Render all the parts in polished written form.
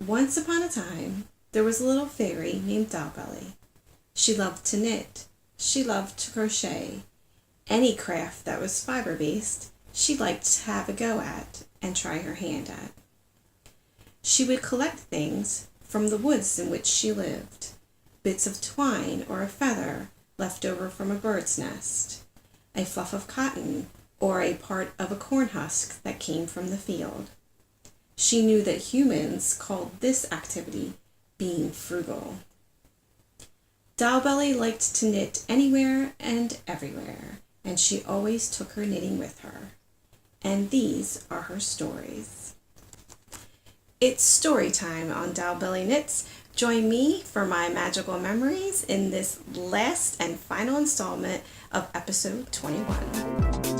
Once upon a time, there was a little fairy named Dollbelly. She loved to knit. She loved to crochet. Any craft that was fiber-based, she liked to have a go at and try her hand at. She would collect things from the woods in which she lived, bits of twine or a feather left over from a bird's nest, a fluff of cotton, or a part of a corn husk that came from the field. She knew that humans called this activity being frugal. Dollbelly liked to knit anywhere and everywhere, and she always took her knitting with her. And these are her stories. It's story time on Dollbelly Knits. Join me for my magical memories in this last and final installment of episode 21.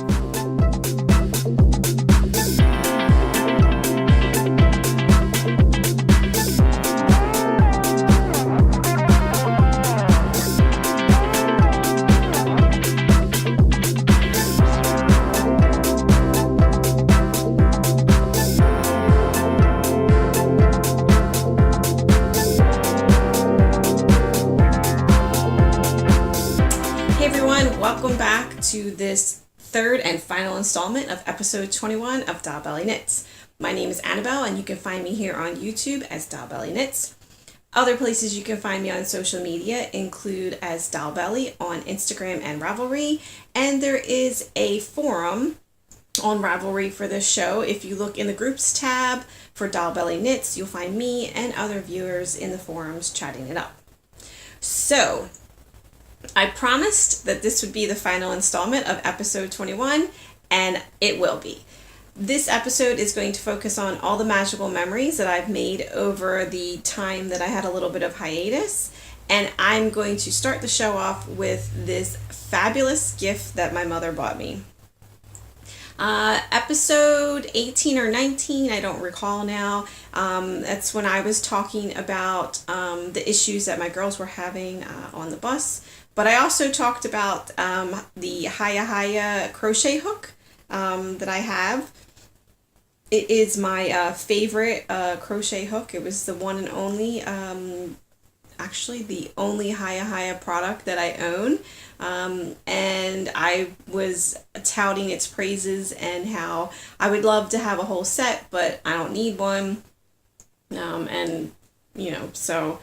Welcome back to this third and final installment of episode 21 of Dollbelly Knits. My name is Annabelle, and you can find me here on YouTube as Dollbelly Knits. Other places you can find me on social media include as Dollbelly on Instagram and Ravelry, and there is a forum on Ravelry for this show. If you look in the groups tab for Dollbelly Knits, you'll find me and other viewers in the forums chatting it up. So, I promised that this would be the final installment of episode 21, and it will be. This episode is going to focus on all the magical memories that I've made over the time that I had a little bit of hiatus, and I'm going to start the show off with this fabulous gift that my mother bought me. Episode 18 or 19, I don't recall now. That's when I was talking about the issues that my girls were having on the bus. But I also talked about the Hiya crochet hook that I have. It is my favorite crochet hook. It was the one and only, actually the only Hiya product that I own. And I was touting its praises and how I would love to have a whole set, but I don't need one. So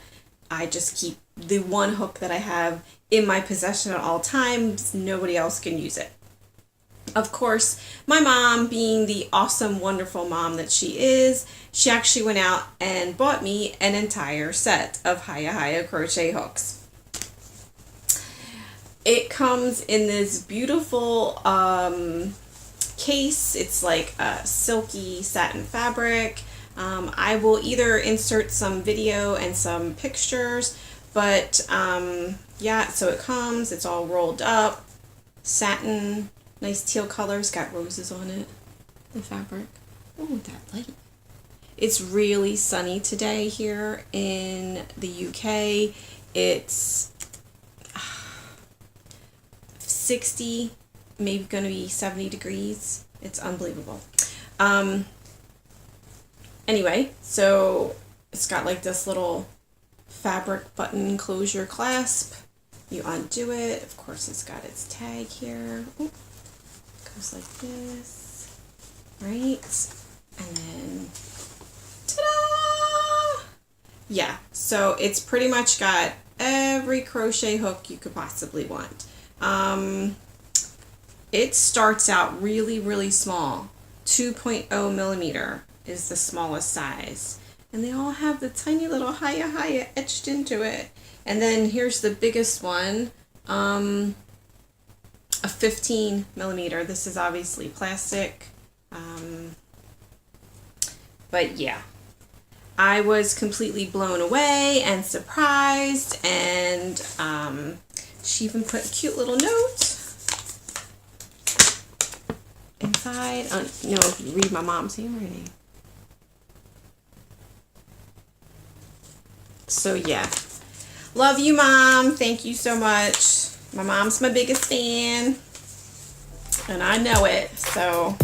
I just keep the one hook that I have in my possession at all times. Nobody else can use it. Of course, my mom, being the awesome, wonderful mom that she is, she actually went out and bought me an entire set of Hiya crochet hooks. It comes in this beautiful case. It's like a silky satin fabric. I will either insert some video and some pictures, but so it comes, it's all rolled up, satin, nice teal colors, got roses on it, the fabric. Oh, that light. It's really sunny today here in the UK. It's 60, maybe going to be 70 degrees. It's unbelievable. Anyway, so it's got like this little fabric button closure clasp. You undo it. Of course, it's got its tag here. Ooh, goes like this, right? And then, ta-da! Yeah, so it's pretty much got every crochet hook you could possibly want. It starts out really, really small. 2.0 millimeter is the smallest size. And they all have the tiny little Hiya etched into it. And then here's the biggest one, a 15 millimeter. This is obviously plastic. But yeah, I was completely blown away and surprised. And she even put a cute little note inside. If you read my mom's handwriting. So yeah, love you, Mom. Thank you so much. My mom's my biggest fan, and I know it. So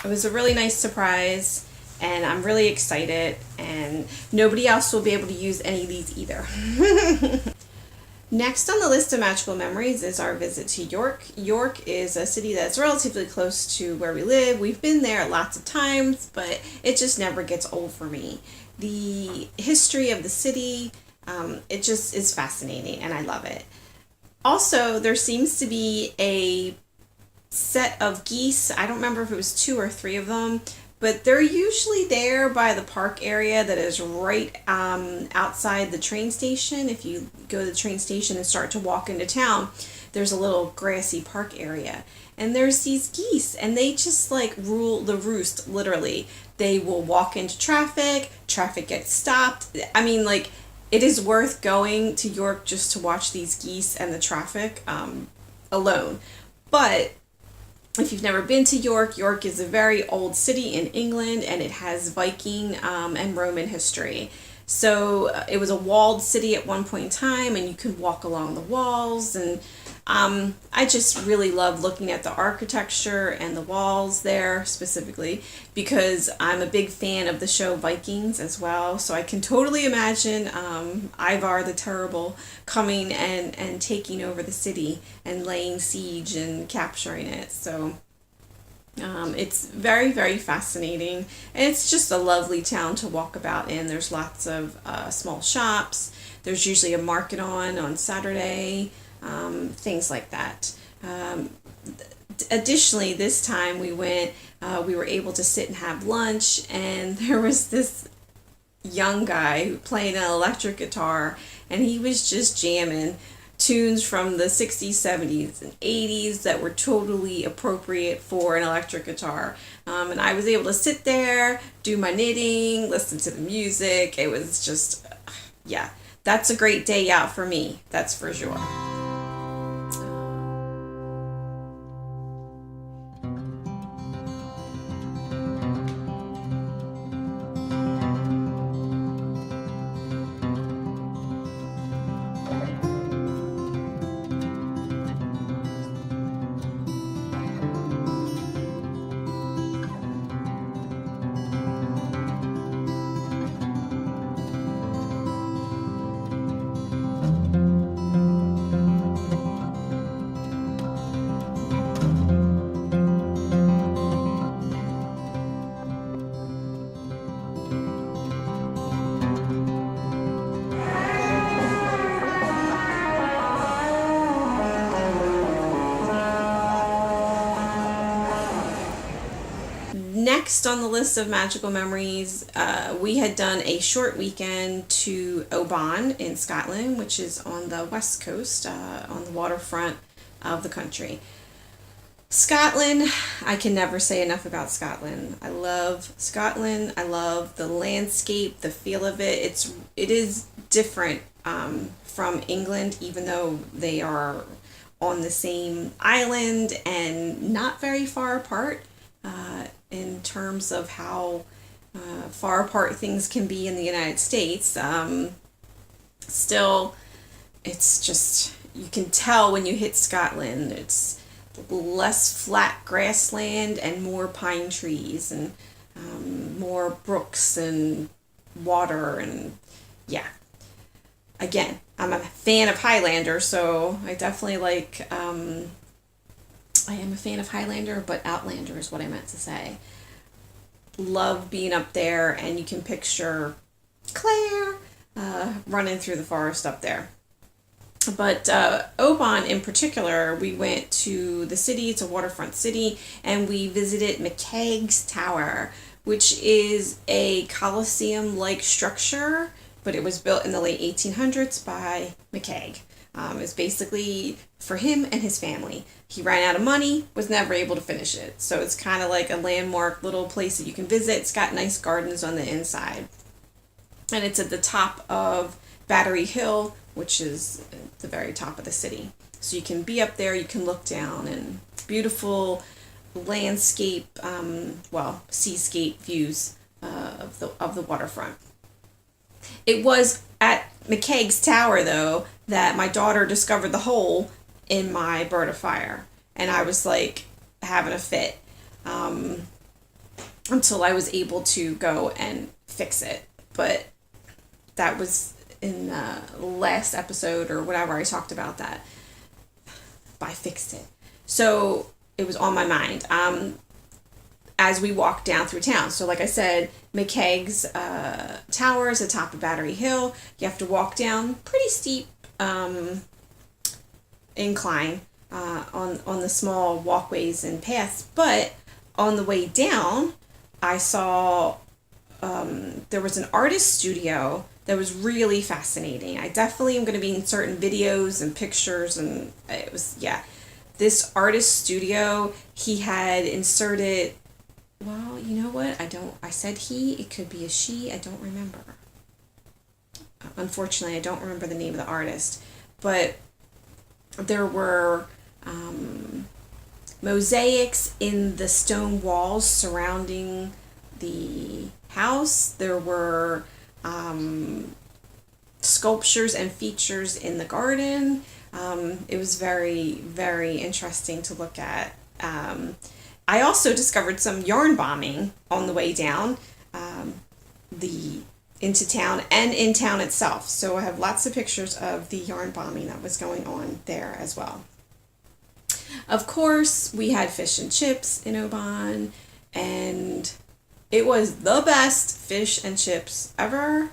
It was a really nice surprise, and I'm really excited, and nobody else will be able to use any of these either. Next on the list of magical memories is our visit to York. York is a city that's relatively close to where we live. We've been there lots of times, but it just never gets old for me. The history of the city, it just is fascinating, and I love it. Also, there seems to be a set of geese. I don't remember if it was 2 or 3 of them, but they're usually there by the park area that is right outside the train station. If you go to the train station and start to walk into town, there's a little grassy park area. And there's these geese, and they just like rule the roost, literally. They will walk into traffic gets stopped. I mean, like, it is worth going to York just to watch these geese and the traffic alone. But if you've never been to York, York is a very old city in England, and it has Viking and Roman history. So it was a walled city at one point in time, and you could walk along the walls. And I just really love looking at the architecture and the walls there specifically, because I'm a big fan of the show Vikings as well. So I can totally imagine Ivar the Terrible coming and taking over the city and laying siege and capturing it. So it's very, very fascinating, and it's just a lovely town to walk about in. There's lots of small shops. There's usually a market on Saturday, things like that. Additionally, this time we were able to sit and have lunch, and there was this young guy playing an electric guitar, and he was just jamming tunes from the 60s, 70s, and 80s that were totally appropriate for an electric guitar. And I was able to sit there, do my knitting, listen to the music. It was just, yeah, that's a great day out for me, that's for sure. Next on the list of magical memories, we had done a short weekend to Oban in Scotland, which is on the west coast, on the waterfront of the country. Scotland, I can never say enough about Scotland. I love Scotland. I love the landscape, the feel of it. It is different from England, even though they are on the same island and not very far apart. In terms of how far apart things can be in the United States. Still, it's just, you can tell when you hit Scotland, it's less flat grassland and more pine trees and more brooks and water, and yeah. Again, I'm a fan of Highlander, so I definitely like I am a fan of Highlander, but Outlander is what I meant to say. Love being up there, and you can picture Claire running through the forest up there. But Oban in particular, we went to the city. It's a waterfront city, and we visited McCaig's Tower, which is a Colosseum-like structure, but it was built in the late 1800s by McCaig. It's basically for him and his family. He ran out of money, was never able to finish it. So it's kind of like a landmark little place that you can visit. It's got nice gardens on the inside. And it's at the top of Battery Hill, which is at the very top of the city. So you can be up there, you can look down, and beautiful landscape, seascape views of the waterfront. It was at McCaig's Tower, though, that my daughter discovered the hole in my bird of fire, and I was like having a fit. until I was able to go and fix it. But that was in the last episode or whatever I talked about that. But I fixed it. So it was on my mind as we walked down through town. So like I said, McKegg's Tower is atop of Battery Hill. You have to walk down pretty steep incline on the small walkways and paths. But on the way down, I saw there was an artist studio that was really fascinating. I definitely am going to be inserting videos and pictures, and it was, yeah. This artist studio, he had inserted, well, you know what? I said he, it could be a she, I don't remember. Unfortunately, I don't remember the name of the artist. But there were mosaics in the stone walls surrounding the house. There were sculptures and features in the garden. It was very, very interesting to look at. I also discovered some yarn bombing on the way down into town and in town itself. So I have lots of pictures of the yarn bombing that was going on there as well. Of course, we had fish and chips in Oban, and it was the best fish and chips ever,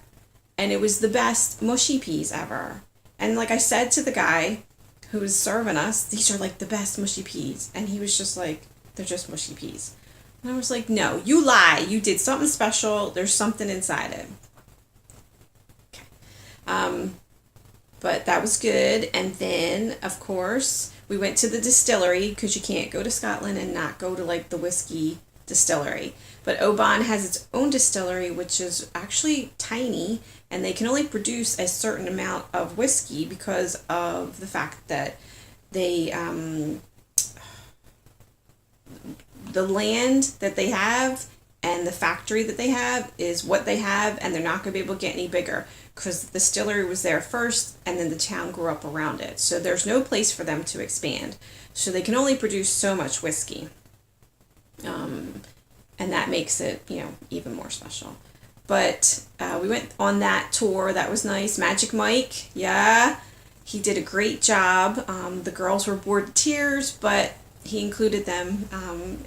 and it was the best mushy peas ever. And like I said to the guy who was serving us, these are like the best mushy peas. And he was just like, they're just mushy peas. And I was like, no, you lie. You did something special. There's something inside it. Okay. But that was good. And then, of course, we went to the distillery, because you can't go to Scotland and not go to like the whiskey distillery. But Oban has its own distillery, which is actually tiny, and they can only produce a certain amount of whiskey because of the fact that they the land that they have and the factory that they have is what they have, and they're not going to be able to get any bigger because the distillery was there first and then the town grew up around it. So there's no place for them to expand. So they can only produce so much whiskey. And that makes it, even more special. But we went on that tour. That was nice. Magic Mike, yeah, he did a great job. The girls were bored to tears, but he included them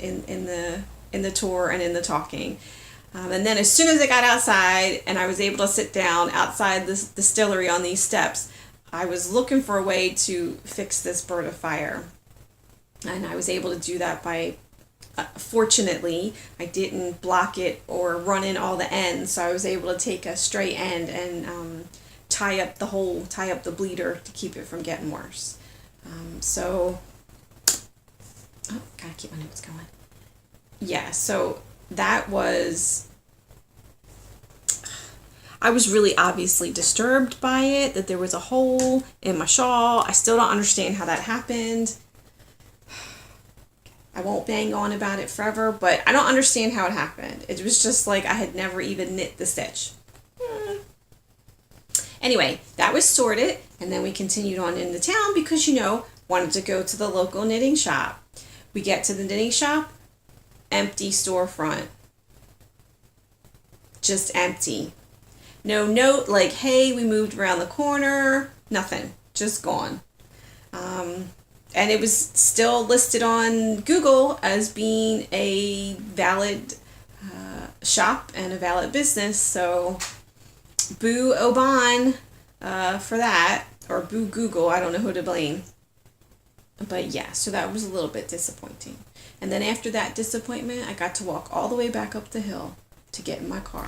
in the tour and in the talking. And then as soon as I got outside and I was able to sit down outside the distillery on these steps, I was looking for a way to fix this bird of fire. And I was able to do that by, fortunately, I didn't block it or run in all the ends. So I was able to take a straight end and tie up the bleeder to keep it from getting worse. Gotta keep my notes going. Yeah, so that was, I was really obviously disturbed by it, that there was a hole in my shawl. I still don't understand how that happened. I won't bang on about it forever, but I don't understand how it happened. It was just like I had never even knit the stitch. Anyway, that was sorted, and then we continued on into town because, wanted to go to the local knitting shop. We get to the knitting shop, empty storefront. Just empty. No note like, hey, we moved around the corner. Nothing. Just gone. And it was still listed on Google as being a valid shop and a valid business. So boo Oban for that. Or boo Google. I don't know who to blame. But yeah, so that was a little bit disappointing. And then after that disappointment, I got to walk all the way back up the hill to get in my car.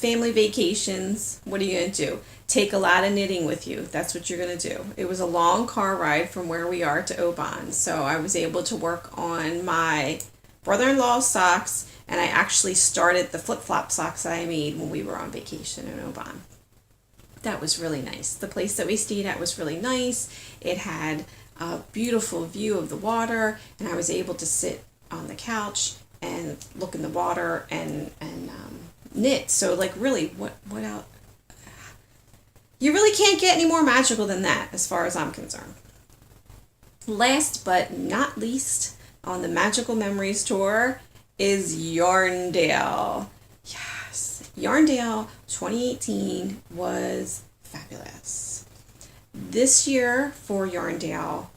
family vacations, what are you going to do? Take a lot of knitting with you. That's what you're going to do. It was a long car ride from where we are to Oban, so I was able to work on my brother-in-law's socks, and I actually started the flip-flop socks that I made when we were on vacation in Oban. That was really nice. The place that we stayed at was really nice. It had a beautiful view of the water, and I was able to sit on the couch and look in the water and knit. So like really, what else? You really can't get any more magical than that as far as I'm concerned. Last but not least on the Magical Memories tour is Yarndale. Yes, Yarndale 2018 was fabulous. This year for Yarndale,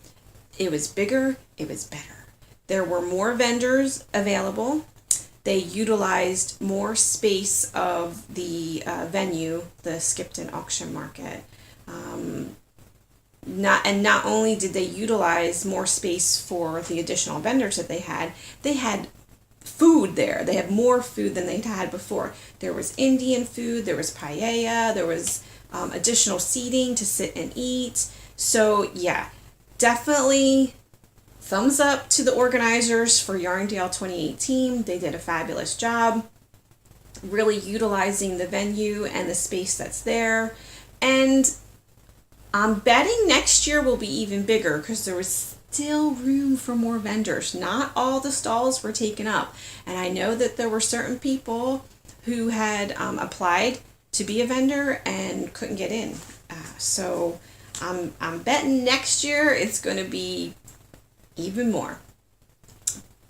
it was bigger, it was better. There were more vendors available. They utilized more space of the venue, the Skipton Auction Market. Not only did they utilize more space for the additional vendors that they had food there. They had more food than they'd had before. There was Indian food, there was paella, there was additional seating to sit and eat. So yeah, definitely thumbs up to the organizers for Yarndale 2018. They did a fabulous job really utilizing the venue and the space that's there. And I'm betting next year will be even bigger because there was still room for more vendors. Not all the stalls were taken up. And I know that there were certain people who had applied to be a vendor and couldn't get in. So I'm betting next year it's going to be even more.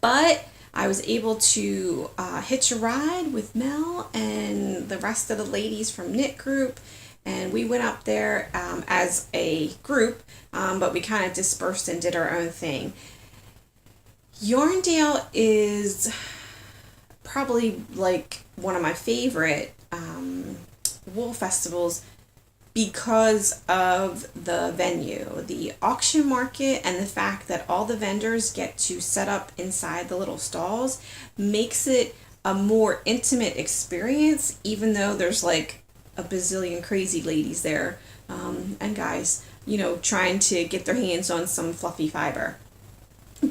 But I was able to hitch a ride with Mel and the rest of the ladies from Knit Group, and we went up there as a group, but we kind of dispersed and did our own thing. Yarndale is probably like one of my favorite wool festivals because of the venue, the auction market, and the fact that all the vendors get to set up inside the little stalls makes it a more intimate experience, even though there's like a bazillion crazy ladies there and guys, trying to get their hands on some fluffy fiber.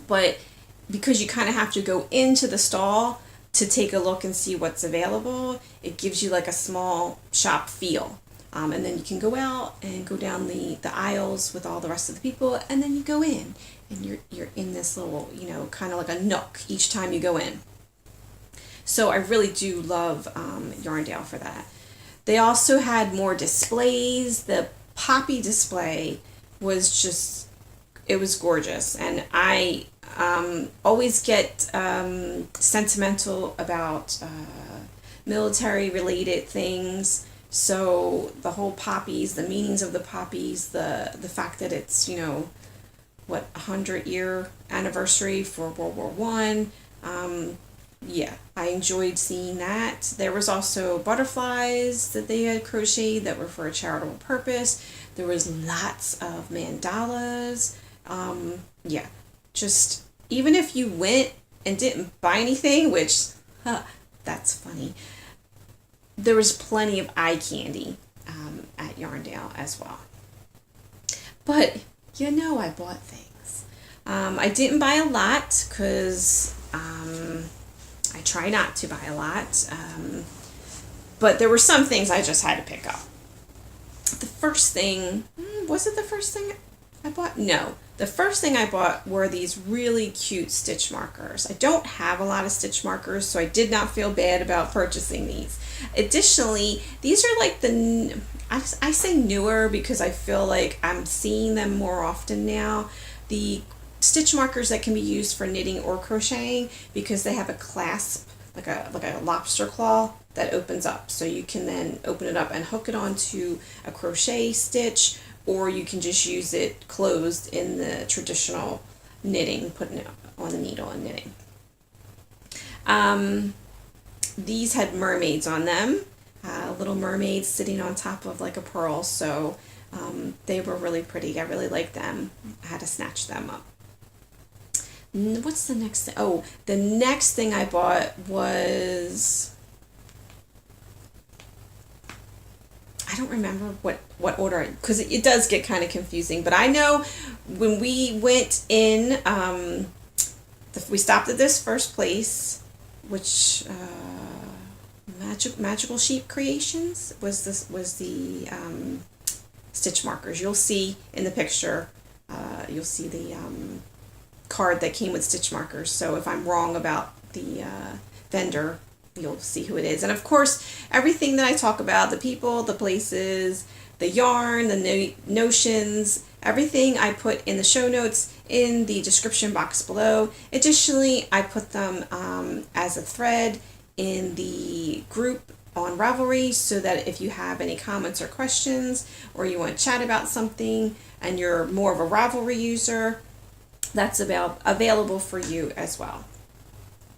But because you kind of have to go into the stall to take a look and see what's available, it gives you like a small shop feel. And then you can go out and go down the aisles with all the rest of the people, and then you go in, and you're in this little, kind of like a nook each time you go in. So I really do love Yarndale for that. They also had more displays. The poppy display was just, it was gorgeous, and I always get sentimental about military related things. So the whole poppies, the meanings of the poppies, the fact that it's 100-year anniversary for World War One. Yeah, I enjoyed seeing that. There was also butterflies that they had crocheted that were for a charitable purpose. There was lots of mandalas. Yeah, just even if you went and didn't buy anything, which that's funny. There was plenty of eye candy at Yarndale as well. But, I bought things. I didn't buy a lot because I try not to buy a lot. But there were some things I just had to pick up. The first thing, was it the first thing I bought? No. The first thing I bought were these really cute stitch markers. I don't have a lot of stitch markers, so I did not feel bad about purchasing these. Additionally, these are like I say newer because I feel like I'm seeing them more often now. The stitch markers that can be used for knitting or crocheting because they have a clasp, like a lobster claw that opens up. So you can then open it up and hook it onto a crochet stitch, or you can just use it closed in the traditional knitting, putting it on the needle and knitting. These had mermaids on them, little mermaids sitting on top of like a pearl, so they were really pretty. I really liked them. I had to snatch them up. What's the next thing? Oh, the next thing I bought was don't remember what order, because it does get kind of confusing, but I know when we went in, we stopped at this first place, which Magical Sheep Creations was the stitch markers. You'll see in the picture, you'll see the card that came with stitch markers. So if I'm wrong about the vendor, you'll see who it is. And of course, everything that I talk about, the people, the places, the yarn, the notions, everything I put in the show notes in the description box below. Additionally, I put them as a thread in the group on Ravelry, so that if you have any comments or questions, or you want to chat about something and you're more of a Ravelry user, that's available for you as well.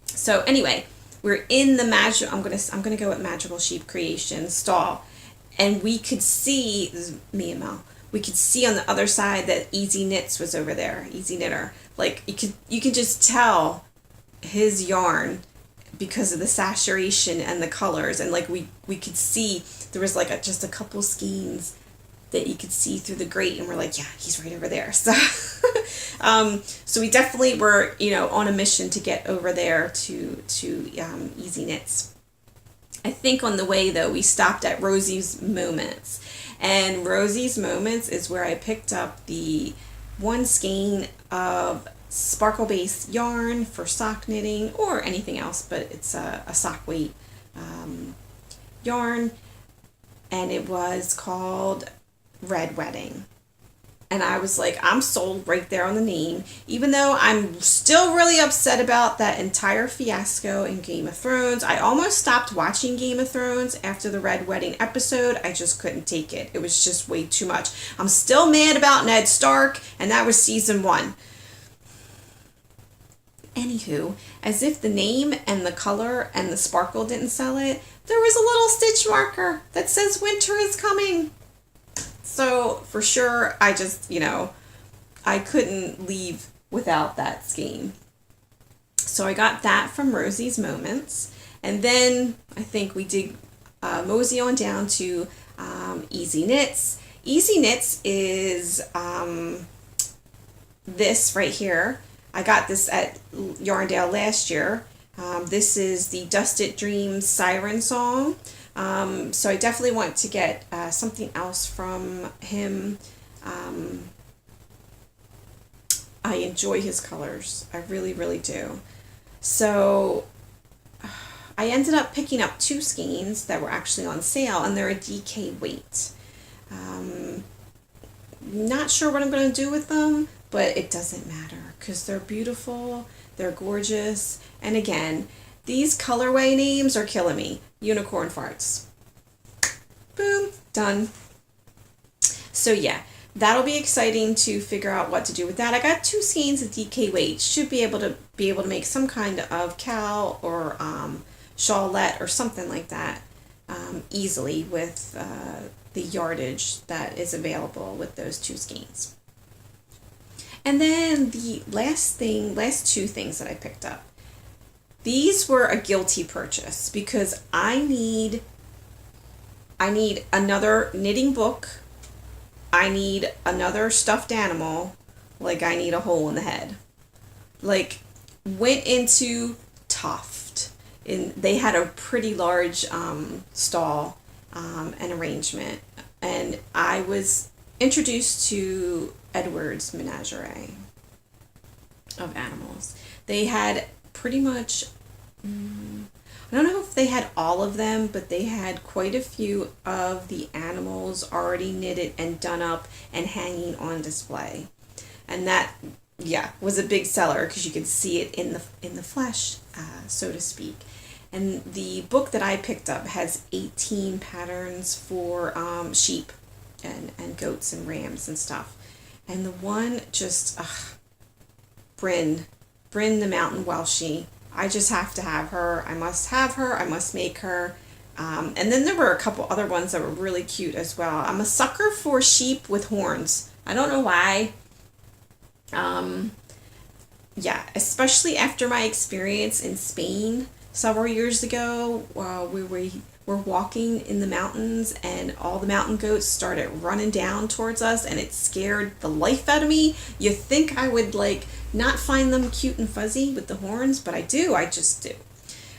So anyway, we're in the I'm gonna go with Magical Sheep Creations stall, and we could see, this is me and Mel, we could see on the other side that Easy Knits was over there. Easy Knitter, like you could just tell his yarn because of the saturation and the colors, and like we could see there was like just a couple skeins that you could see through the grate, and we're like, yeah, he's right over there. So so we definitely were, on a mission to get over there to Easy Knits. I think on the way though, we stopped at Rosie's Moments, and Rosie's Moments is where I picked up the one skein of sparkle based yarn for sock knitting or anything else, but it's a sock weight yarn, and it was called Red Wedding. And I was like, I'm sold right there on the name, even though I'm still really upset about that entire fiasco in Game of Thrones. I almost stopped watching Game of Thrones after the Red Wedding episode. I just couldn't take it. It was just way too much. I'm still mad about Ned Stark, and that was season 1. Anywho, as if the name and the color and the sparkle didn't sell it, there was a little stitch marker that says winter is coming. So for sure, I just, I couldn't leave without that skein. So I got that from Rosie's Moments. And then I think we did mosey on down to Easy Knits. Easy Knits is this right here. I got this at Yarndale last year. This is the Dusted Dreams Siren Song. So I definitely want to get something else from him. I enjoy his colors. I really, really do. So I ended up picking up 2 skeins that were actually on sale, and they're a DK weight. Not sure what I'm going to do with them, but it doesn't matter because they're beautiful, they're gorgeous, and again, these colorway names are killing me. Unicorn Farts. Boom, done. So yeah, that'll be exciting to figure out what to do with that. I got 2 skeins of DK weight. Should be able to make some kind of cowl or shawlette or something like that easily with the yardage that is available with those 2 skeins. And then the last 2 things that I picked up. These were a guilty purchase because I need another knitting book. I need another stuffed animal. Like I need a hole in the head. Like went into Toft, and they had a pretty large stall and arrangement, and I was introduced to Edward's Menagerie of animals. They had pretty much, I don't know if they had all of them, but they had quite a few of the animals already knitted and done up and hanging on display. And that, was a big seller because you could see it in the flesh, so to speak. And the book that I picked up has 18 patterns for sheep and goats and rams and stuff. And the one just, Bryn the Mountain Welshie. I just have to have her. I must have her. I must make her. And then there were a couple other ones that were really cute as well. I'm a sucker for sheep with horns. I don't know why. Especially after my experience in Spain several years ago, were walking in the mountains and all the mountain goats started running down towards us, and it scared the life out of me. You think I would like not find them cute and fuzzy with the horns, but I do. I just do.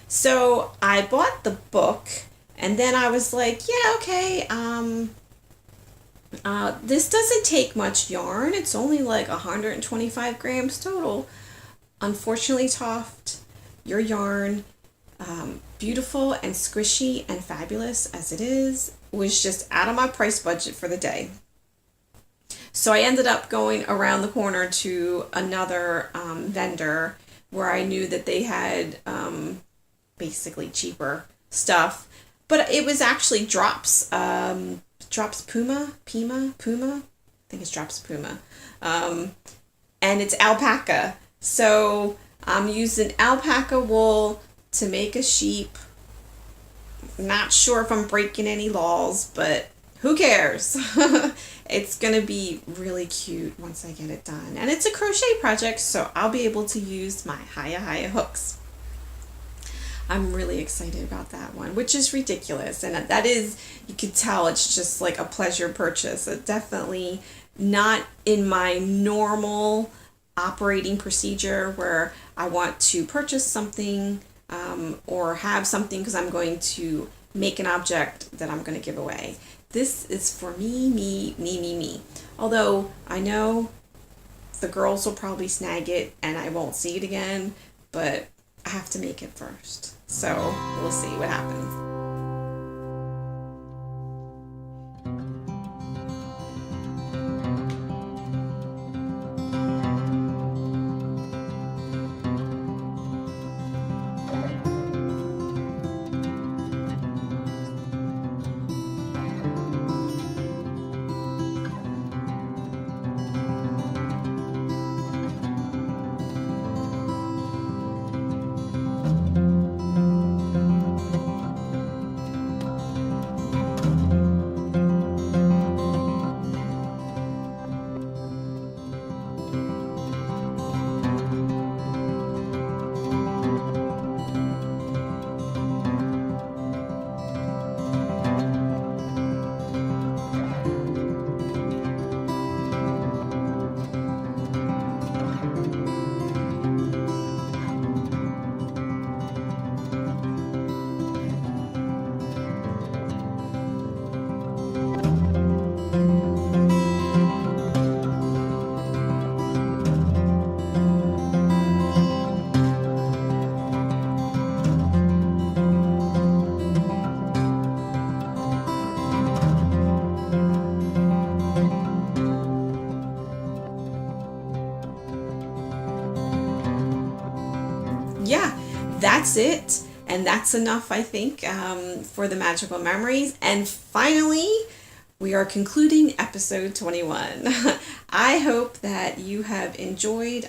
So I bought the book, and then I was like, yeah, okay, this doesn't take much yarn. It's only like 125 grams total. Unfortunately, Toft, your yarn, beautiful and squishy and fabulous as it is, was just out of my price budget for the day. So I ended up going around the corner to another vendor where I knew that they had basically cheaper stuff, but it was actually Drops Puma. I think it's Drops Puma, and it's alpaca. So I'm using alpaca wool to make a sheep. Not sure if I'm breaking any laws, but who cares? It's gonna be really cute once I get it done, and it's a crochet project, so I'll be able to use my Hiya hooks. I'm really excited about that one, which is ridiculous, and that is, you could tell it's just like a pleasure purchase. It definitely not in my normal operating procedure where I want to purchase something or have something because I'm going to make an object that I'm going to give away. This is for me. Although I know the girls will probably snag it and I won't see it again, but I have to make it first. So we'll see what happens. Yeah, that's it. And that's enough, I think, for the magical memories. And finally, we are concluding episode 21. I hope that you have enjoyed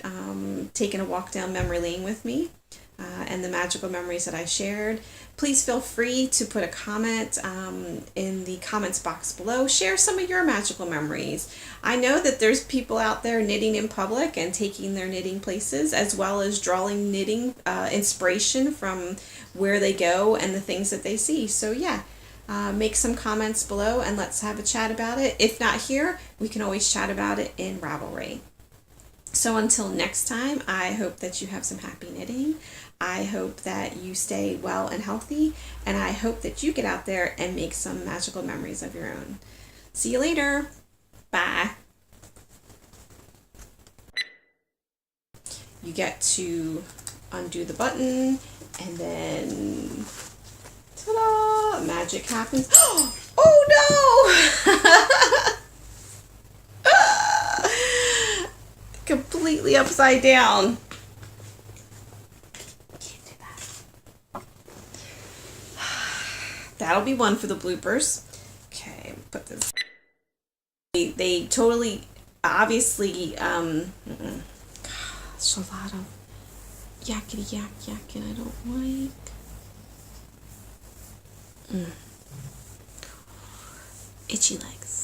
taking a walk down memory lane with me and the magical memories that I shared. Please feel free to put a comment in the comments box below. Share some of your magical memories. I know that there's people out there knitting in public and taking their knitting places, as well as drawing knitting inspiration from where they go and the things that they see. So yeah, make some comments below and let's have a chat about it. If not here, we can always chat about it in Ravelry. So until next time, I hope that you have some happy knitting. I hope that you stay well and healthy, and I hope that you get out there and make some magical memories of your own. See you later. Bye. You get to undo the button, and then ta-da! Magic happens. Oh no! Completely upside down. Can't do that. That'll be one for the bloopers. Okay, put this. They totally, obviously, it's a lot of yakety yak, and I don't like. Itchy legs.